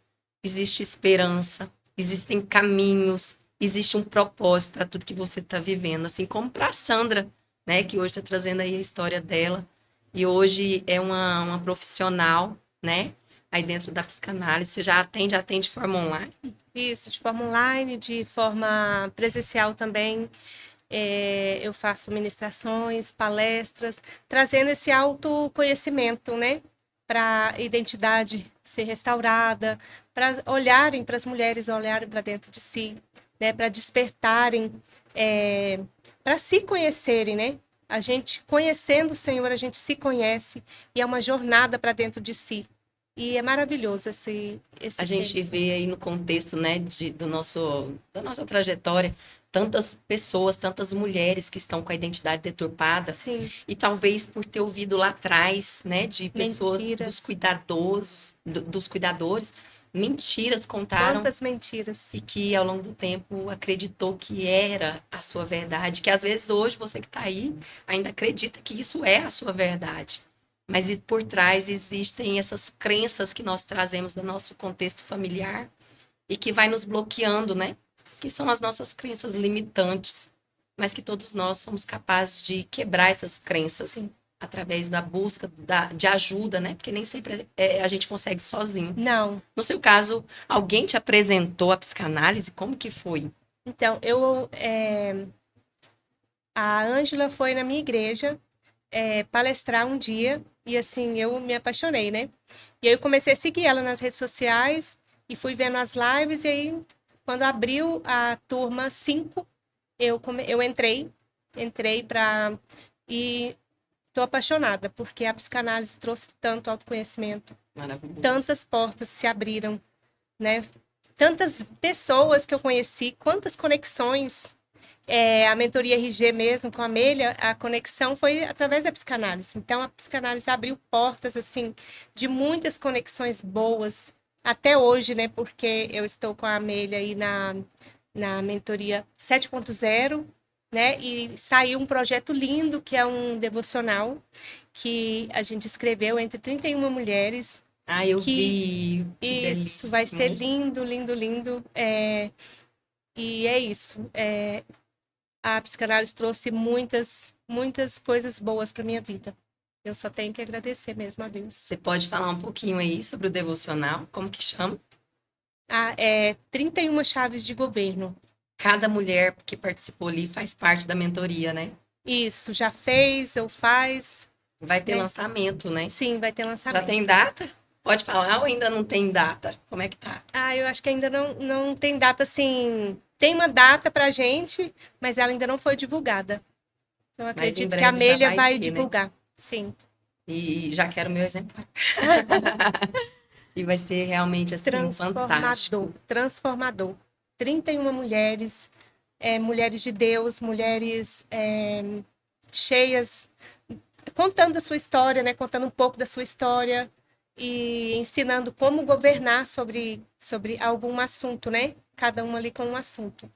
Speaker 1: existe esperança, existem caminhos, existe um propósito para tudo que você está vivendo, assim como para a Sandra, né, que hoje está trazendo aí a história dela, e hoje é uma profissional, né, aí dentro da psicanálise. Você já atende de forma online?
Speaker 2: Isso, de forma online, de forma presencial também. Eu faço ministrações, palestras, trazendo esse autoconhecimento, né? Para a identidade ser restaurada, para olharem, para as mulheres olharem para dentro de si, né? Para despertarem, para se conhecerem, né? A gente conhecendo o Senhor, a gente se conhece e é uma jornada para dentro de si. E é maravilhoso esse
Speaker 1: A gente
Speaker 2: tempo.
Speaker 1: vê aí no contexto, né, da nossa trajetória, tantas pessoas, tantas mulheres que estão com a identidade deturpada.
Speaker 2: Sim.
Speaker 1: E talvez por ter ouvido lá atrás, né, de pessoas,
Speaker 2: Mentiras.
Speaker 1: dos cuidadores, mentiras contaram.
Speaker 2: Quantas mentiras.
Speaker 1: E que ao longo do tempo acreditou que era a sua verdade. Que às vezes hoje você que está aí ainda acredita que isso é a sua verdade. Mas por trás existem essas crenças que nós trazemos do nosso contexto familiar e que vai nos bloqueando, né? Que são as nossas crenças limitantes, mas que todos nós somos capazes de quebrar essas crenças.
Speaker 2: Sim.
Speaker 1: através da busca de ajuda, né? Porque nem sempre a gente consegue sozinho.
Speaker 2: Não.
Speaker 1: No seu caso, alguém te apresentou a psicanálise? Como que foi?
Speaker 2: Então, a Ângela foi na minha igreja palestrar um dia e assim, eu me apaixonei, né? E aí eu comecei a seguir ela nas redes sociais e fui vendo as lives e aí quando abriu a turma 5, eu entrei para e tô apaixonada, porque a psicanálise trouxe tanto autoconhecimento,
Speaker 1: Maravilhoso.
Speaker 2: tantas portas se abriram, né? Tantas pessoas que eu conheci, quantas conexões. A mentoria RG mesmo, com a Amélia, a conexão foi através da psicanálise. Então, a psicanálise abriu portas, assim, de muitas conexões boas, até hoje, né? Porque eu estou com a Amélia aí na mentoria 7.0, né? E saiu um projeto lindo, que é um devocional, que a gente escreveu entre 31 mulheres.
Speaker 1: Ah, eu vi. Que
Speaker 2: Isso, vai ser
Speaker 1: belíssimo.
Speaker 2: lindo, lindo, lindo. E é isso. A psicanálise trouxe muitas, muitas coisas boas para minha vida. Eu só tenho que agradecer mesmo a Deus.
Speaker 1: Você pode falar um pouquinho aí sobre o devocional? Como que chama?
Speaker 2: 31 chaves de governo.
Speaker 1: Cada mulher que participou ali faz parte da mentoria, né?
Speaker 2: Isso, já fez ou faz.
Speaker 1: Vai ter
Speaker 2: Né?
Speaker 1: lançamento, né?
Speaker 2: Sim, vai ter lançamento.
Speaker 1: Já tem data? Pode falar ou ainda não tem data? Como é que tá?
Speaker 2: Eu acho que ainda não tem data assim. Tem uma data pra gente, mas ela ainda não foi divulgada. Então,
Speaker 1: Mas em
Speaker 2: acredito que a
Speaker 1: breve já
Speaker 2: Amélia
Speaker 1: vai
Speaker 2: vai
Speaker 1: ter,
Speaker 2: divulgar.
Speaker 1: né?
Speaker 2: Sim.
Speaker 1: E já quero meu exemplar. E vai ser realmente assim, fantástico.
Speaker 2: Transformador. 31 mulheres, mulheres de Deus, mulheres cheias, contando a sua história, né? Contando um pouco da sua história e ensinando como governar sobre algum assunto, né? Cada uma ali com um assunto.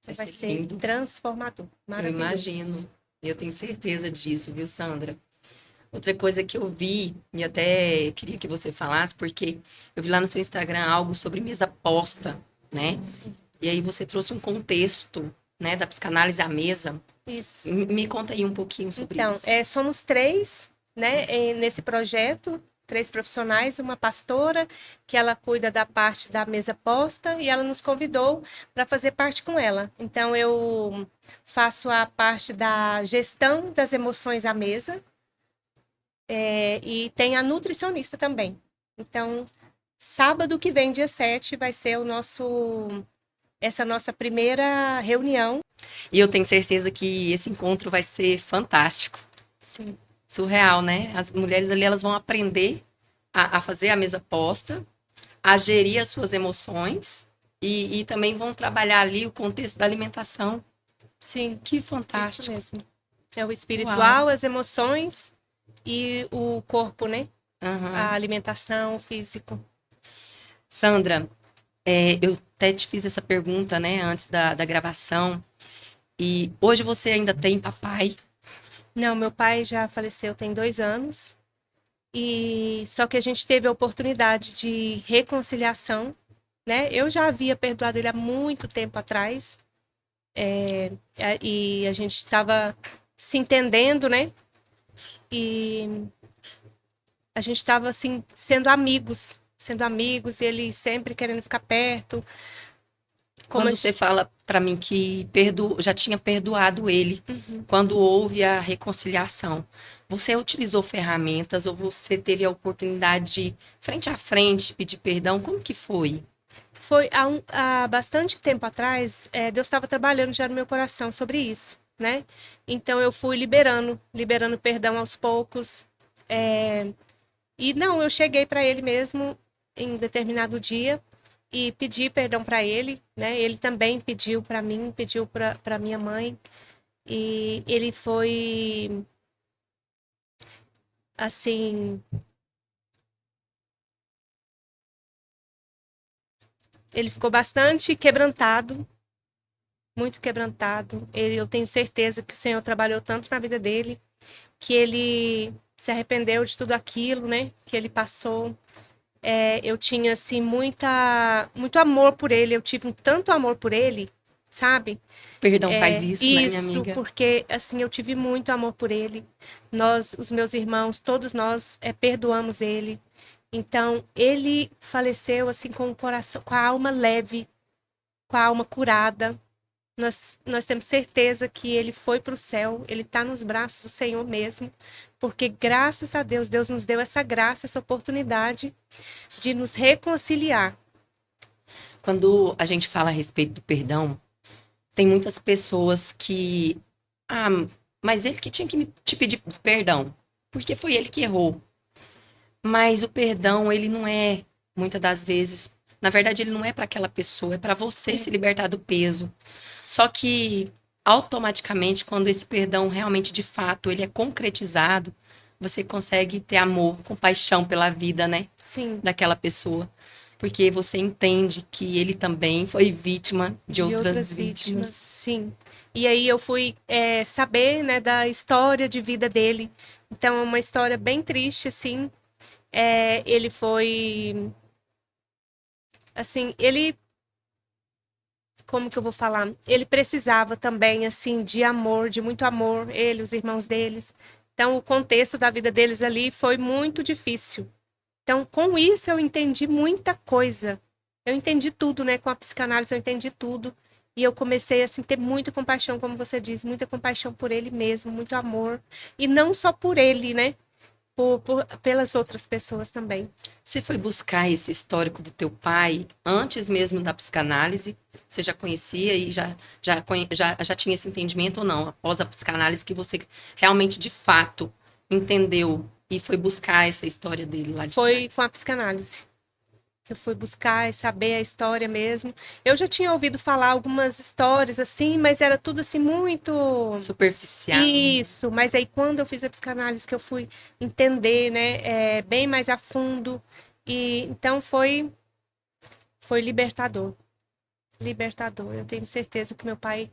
Speaker 2: Vai ser
Speaker 1: lindo.
Speaker 2: transformador, maravilhoso.
Speaker 1: Eu imagino. Eu tenho certeza disso, viu, Sandra? Outra coisa que eu vi, e até queria que você falasse, porque eu vi lá no seu Instagram algo sobre mesa posta, né?
Speaker 2: Sim.
Speaker 1: E aí você trouxe um contexto, né, da psicanálise à mesa.
Speaker 2: Isso.
Speaker 1: Me conta aí um pouquinho sobre isso.
Speaker 2: Somos 3, né, nesse projeto, 3 profissionais, uma pastora, que ela cuida da parte da mesa posta, e ela nos convidou para fazer parte com ela. Então, eu faço a parte da gestão das emoções à mesa, e tem a nutricionista também. Então, sábado que vem, dia 7, vai ser essa nossa primeira reunião.
Speaker 1: E eu tenho certeza que esse encontro vai ser fantástico.
Speaker 2: Sim.
Speaker 1: Surreal, né? As mulheres ali, elas vão aprender a fazer a mesa posta, a gerir as suas emoções e também vão trabalhar ali o contexto da alimentação.
Speaker 2: Sim.
Speaker 1: Que fantástico.
Speaker 2: Isso mesmo. É o espiritual,
Speaker 1: Uau.
Speaker 2: as emoções e o corpo, né?
Speaker 1: Uhum.
Speaker 2: A alimentação, o físico.
Speaker 1: Sandra, eu até te fiz essa pergunta, né, antes da gravação. E hoje você ainda tem papai?
Speaker 2: Não, meu pai já faleceu tem 2 anos. E só que a gente teve a oportunidade de reconciliação, né? Eu já havia perdoado ele há muito tempo atrás. E a gente estava se entendendo, né? E a gente estava assim sendo amigos, e ele sempre querendo ficar perto.
Speaker 1: Quando você fala para mim que já tinha perdoado ele, quando houve a reconciliação, você utilizou ferramentas ou você teve a oportunidade de, frente a frente, pedir perdão? Como que foi?
Speaker 2: Foi há bastante tempo atrás, Deus estava trabalhando já no meu coração sobre isso, né? Então eu fui liberando perdão aos poucos. E não, eu cheguei para ele mesmo em determinado dia e pedi perdão para ele, né? Ele também pediu para mim, pediu para minha mãe. E ele foi assim, ele ficou bastante quebrantado, muito quebrantado. Eu tenho certeza que o Senhor trabalhou tanto na vida dele, que ele se arrependeu de tudo aquilo, né? Que ele passou. Eu tinha assim muito amor por ele. Eu tive tanto amor por ele sabe?
Speaker 1: Perdão faz isso, né, minha
Speaker 2: Isso,
Speaker 1: amiga?
Speaker 2: porque assim eu tive muito amor por ele. Nós, os meus irmãos, todos nós perdoamos ele. Então, ele faleceu assim com o coração, com a alma leve, com a alma curada. Nós temos certeza que ele foi para o céu, ele está nos braços do Senhor mesmo, porque graças a Deus, Deus nos deu essa graça, essa oportunidade de nos reconciliar.
Speaker 1: Quando a gente fala a respeito do perdão, tem muitas pessoas que. Ah, mas ele que tinha que te pedir perdão, porque foi ele que errou. Mas o perdão, ele não é, muitas das vezes, na verdade, ele não é para aquela pessoa, é para você se libertar do peso. Só que automaticamente, quando esse perdão realmente de fato ele é concretizado, você consegue ter amor, compaixão pela vida, né,
Speaker 2: Sim,
Speaker 1: daquela pessoa, porque você entende que ele também foi vítima de
Speaker 2: de
Speaker 1: outras
Speaker 2: outras vítimas,
Speaker 1: vítimas.
Speaker 2: sim. E aí eu fui saber, né, da história de vida dele. Então, é uma história bem triste, assim. Ele foi, assim, como que eu vou falar? Ele precisava também, assim, de amor, de muito amor, ele, os irmãos deles. Então, o contexto da vida deles ali foi muito difícil. Então, com isso, eu entendi muita coisa. Eu entendi tudo, né? Com a psicanálise, eu entendi tudo. E eu comecei, assim, a ter muita compaixão, como você diz, muita compaixão por ele mesmo, muito amor. E não só por ele, né? Pelas outras pessoas também.
Speaker 1: Você foi buscar esse histórico do teu pai antes mesmo da psicanálise? Você já conhecia e já tinha esse entendimento ou não? Após a psicanálise que você realmente, de fato, entendeu e foi buscar essa história dele lá de
Speaker 2: Foi
Speaker 1: trás?
Speaker 2: com a psicanálise que eu fui buscar e saber a história mesmo. Eu já tinha ouvido falar algumas histórias assim, mas era tudo assim muito
Speaker 1: Superficial.
Speaker 2: isso. Mas aí quando eu fiz a psicanálise que eu fui entender, né, bem mais a fundo e então foi libertador, libertador. Eu tenho certeza que meu pai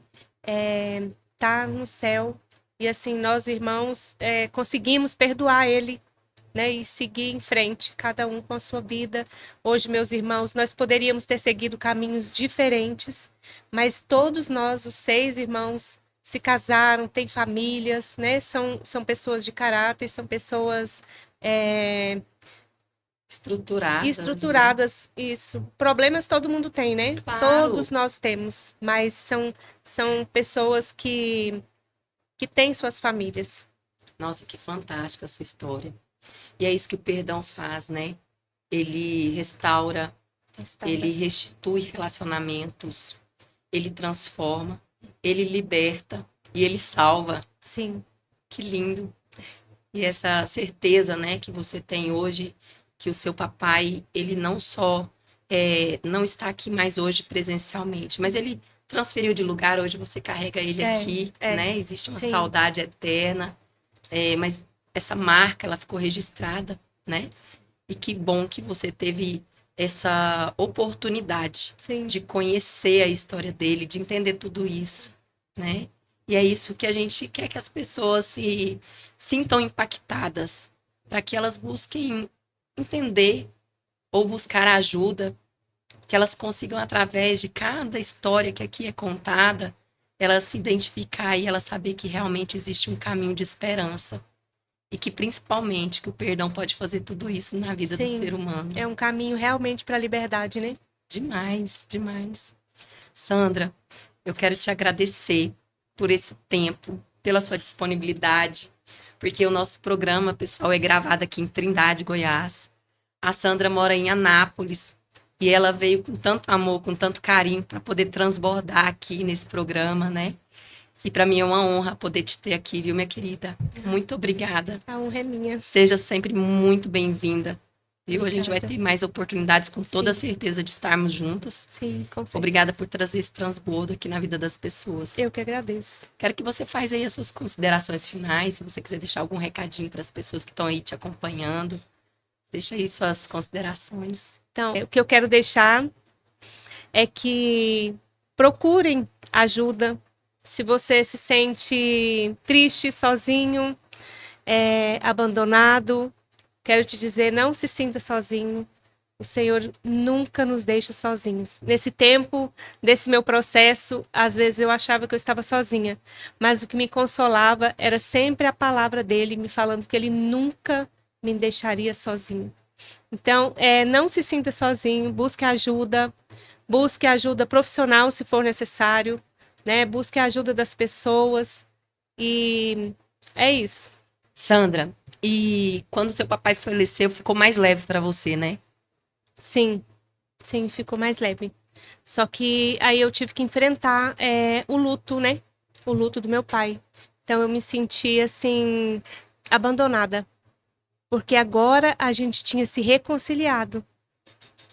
Speaker 2: tá no céu e assim nós irmãos conseguimos perdoar ele, né, e seguir em frente, cada um com a sua vida. Hoje, meus irmãos, nós poderíamos ter seguido caminhos diferentes, mas todos nós, os 6 irmãos, se casaram, têm famílias, né? São pessoas de caráter, são pessoas
Speaker 1: Estruturadas, né?
Speaker 2: estruturadas, isso. Problemas todo mundo tem, né?
Speaker 1: Claro.
Speaker 2: Todos nós temos, mas são pessoas que têm suas famílias.
Speaker 1: Nossa, que fantástica a sua história. E é isso que o perdão faz, né? Ele restaura, ele restitui relacionamentos, ele transforma, ele liberta e ele salva.
Speaker 2: Sim,
Speaker 1: Que lindo. E essa certeza, né, que você tem hoje, que o seu papai, ele não só não está aqui mais hoje presencialmente, mas ele transferiu de lugar, hoje você carrega ele aqui, né? Existe uma
Speaker 2: sim,
Speaker 1: saudade eterna, mas essa marca, ela ficou registrada, né? E que bom que você teve essa oportunidade
Speaker 2: sim,
Speaker 1: de conhecer a história dele, de entender tudo isso, né? E é isso que a gente quer que as pessoas se sintam impactadas, para que elas busquem entender ou buscar ajuda, que elas consigam, através de cada história que aqui é contada, elas se identificar e elas saber que realmente existe um caminho de esperança. E que principalmente que o perdão pode fazer tudo isso na vida do
Speaker 2: sim.
Speaker 1: ser humano.
Speaker 2: É um caminho realmente para a liberdade, né?
Speaker 1: Demais, demais. Sandra, eu quero te agradecer por esse tempo, pela sua disponibilidade, porque o nosso programa, pessoal, é gravado aqui em Trindade, Goiás. A Sandra mora em Anápolis e ela veio com tanto amor, com tanto carinho para poder transbordar aqui nesse programa, né? E para mim é uma honra poder te ter aqui, viu, minha querida? Muito obrigada.
Speaker 2: A honra é minha.
Speaker 1: Seja sempre muito bem-vinda. Viu? A gente vai
Speaker 2: Obrigada.
Speaker 1: ter mais oportunidades, com toda a
Speaker 2: Sim.
Speaker 1: certeza, de estarmos juntas.
Speaker 2: Sim, com certeza.
Speaker 1: Obrigada por trazer esse transbordo aqui na vida das pessoas.
Speaker 2: Eu que agradeço.
Speaker 1: Quero que você faça aí as suas considerações finais, se você quiser deixar algum recadinho para as pessoas que estão aí te acompanhando. Deixa aí suas considerações.
Speaker 2: Então, o que eu quero deixar é que procurem ajuda. Se você se sente triste, sozinho, abandonado, quero te dizer, não se sinta sozinho. O Senhor nunca nos deixa sozinhos. Nesse tempo, desse meu processo, às vezes eu achava que eu estava sozinha, mas o que me consolava era sempre a palavra dele me falando que ele nunca me deixaria sozinho. Então, não se sinta sozinho, busque ajuda profissional se for necessário, né? Busque a ajuda das pessoas e é isso.
Speaker 1: Sandra, e quando seu papai faleceu, ficou mais leve para você, né?
Speaker 2: Sim, sim, ficou mais leve. Só que aí eu tive que enfrentar o luto, né? O luto do meu pai. Então eu me senti assim, abandonada. Porque agora a gente tinha se reconciliado.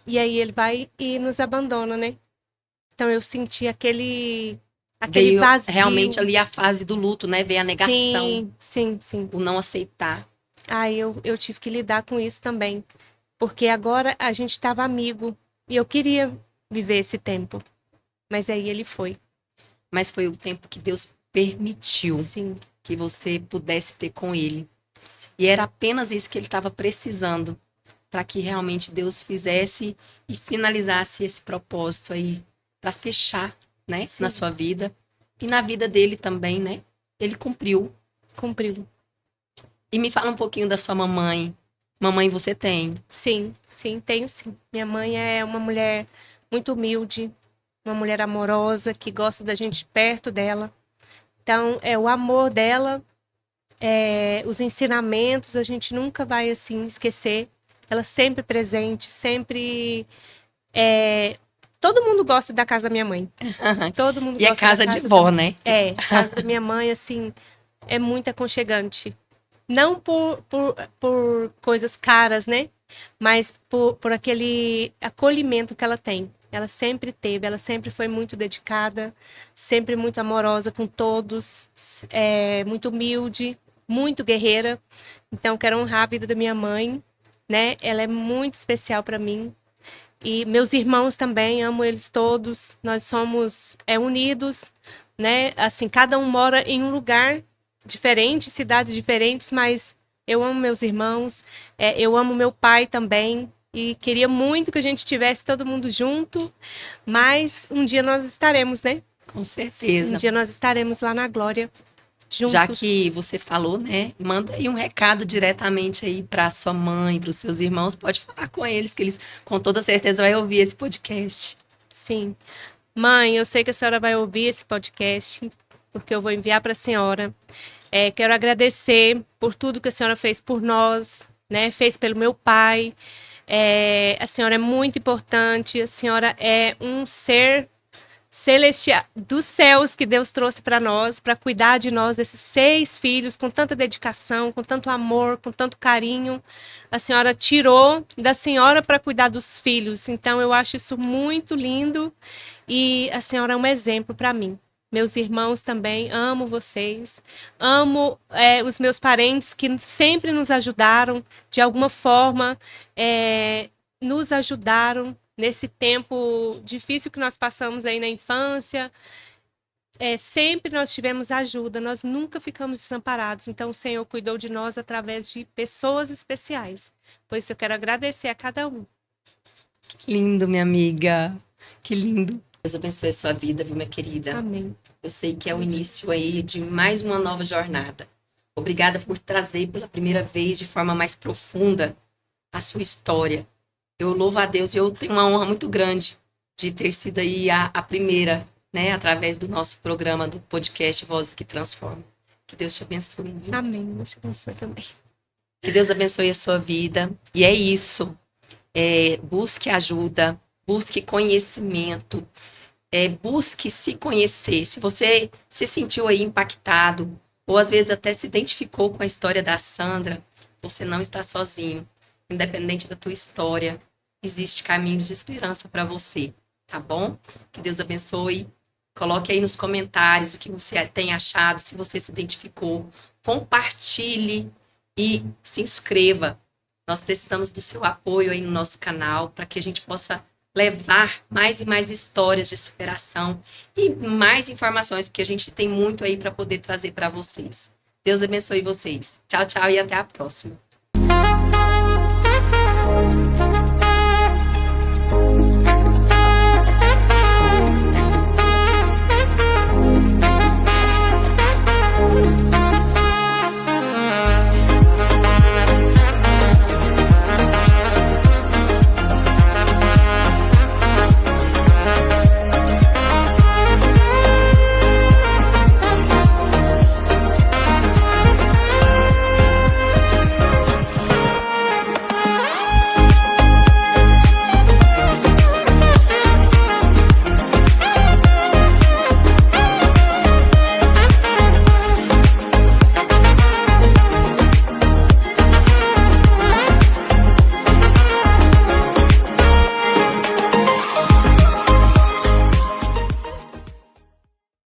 Speaker 2: E aí ele vai e nos abandona, né? Então eu senti aquele
Speaker 1: Veio realmente
Speaker 2: vazio.
Speaker 1: ali a fase do luto, né? Veio a negação,
Speaker 2: Sim, sim, sim.
Speaker 1: o não aceitar.
Speaker 2: Aí eu tive que lidar com isso também. Porque agora a gente estava amigo. E eu queria viver esse tempo. Mas aí ele foi.
Speaker 1: Mas foi o tempo que Deus permitiu
Speaker 2: Sim.
Speaker 1: que você pudesse ter com ele. E era apenas isso que ele estava precisando para que realmente Deus fizesse e finalizasse esse propósito aí para fechar, né,
Speaker 2: Sim.
Speaker 1: na sua vida e na vida dele também, né? Ele cumpriu.
Speaker 2: Cumpriu.
Speaker 1: E me fala um pouquinho da sua mamãe. Mamãe você tem?
Speaker 2: Sim, sim, tenho sim. Minha mãe é uma mulher muito humilde, uma mulher amorosa, que gosta da gente perto dela. Então, o amor dela, os ensinamentos, a gente nunca vai, assim, esquecer. Ela sempre presente, sempre... Todo mundo gosta da casa da minha mãe. Todo mundo
Speaker 1: E é
Speaker 2: gosta da
Speaker 1: casa de
Speaker 2: casa
Speaker 1: vó, né?
Speaker 2: a casa da minha mãe, assim, é muito aconchegante. Não por coisas caras, né? Mas por aquele acolhimento que ela tem. Ela sempre teve, ela sempre foi muito dedicada, sempre muito amorosa com todos, muito humilde, muito guerreira. Então, quero honrar a vida da minha mãe, né? Ela é muito especial para mim. E meus irmãos também, amo eles todos. Nós somos unidos, né? Assim, cada um mora em um lugar diferente, cidades diferentes, mas eu amo meus irmãos, eu amo meu pai também. E queria muito que a gente tivesse todo mundo junto, mas um dia nós estaremos, né?
Speaker 1: Com
Speaker 2: Um
Speaker 1: certeza.
Speaker 2: dia nós estaremos lá na glória,
Speaker 1: Já que
Speaker 2: juntos.
Speaker 1: você falou, né? Manda aí um recado diretamente aí para sua mãe, para os seus irmãos. Pode falar com eles, que eles com toda certeza vai ouvir esse podcast.
Speaker 2: Sim. Mãe, eu sei que a senhora vai ouvir esse podcast, porque eu vou enviar para a senhora. Quero agradecer por tudo que a senhora fez por nós, né? Fez pelo meu pai. A senhora é muito importante, a senhora é um ser celestial dos céus que Deus trouxe para nós, para cuidar de nós, esses 6 filhos, com tanta dedicação, com tanto amor, com tanto carinho. A senhora tirou da senhora para cuidar dos filhos. Então, eu acho isso muito lindo e a senhora é um exemplo para mim. Meus irmãos também, amo vocês. Amo os meus parentes que sempre nos ajudaram, de alguma forma, nos ajudaram nesse tempo difícil que nós passamos aí na infância. Sempre nós tivemos ajuda, nós nunca ficamos desamparados. Então, o Senhor cuidou de nós através de pessoas especiais. Por isso, eu quero agradecer a cada um.
Speaker 1: Que lindo, minha amiga. Que lindo. Deus abençoe a sua vida, viu, minha querida?
Speaker 2: Amém.
Speaker 1: Eu sei que é o início aí de mais uma nova jornada. Obrigada por trazer pela primeira vez de forma mais profunda a sua história. Eu louvo a Deus e eu tenho uma honra muito grande de ter sido aí a primeira, né, através do nosso programa, do podcast Vozes que Transformam. Que Deus te abençoe, viu?
Speaker 2: Amém. Deus te abençoe também.
Speaker 1: Que Deus abençoe a sua vida. E é isso. Busque ajuda, busque conhecimento, busque se conhecer. Se você se sentiu aí impactado, ou às vezes até se identificou com a história da Sandra, você não está sozinho. Independente da tua história, existe caminhos de esperança para você, tá bom? Que Deus abençoe. Coloque aí nos comentários o que você tem achado, se você se identificou. Compartilhe e se inscreva. Nós precisamos do seu apoio aí no nosso canal para que a gente possa levar mais e mais histórias de superação e mais informações, porque a gente tem muito aí para poder trazer para vocês. Deus abençoe vocês. Tchau, tchau e até a próxima.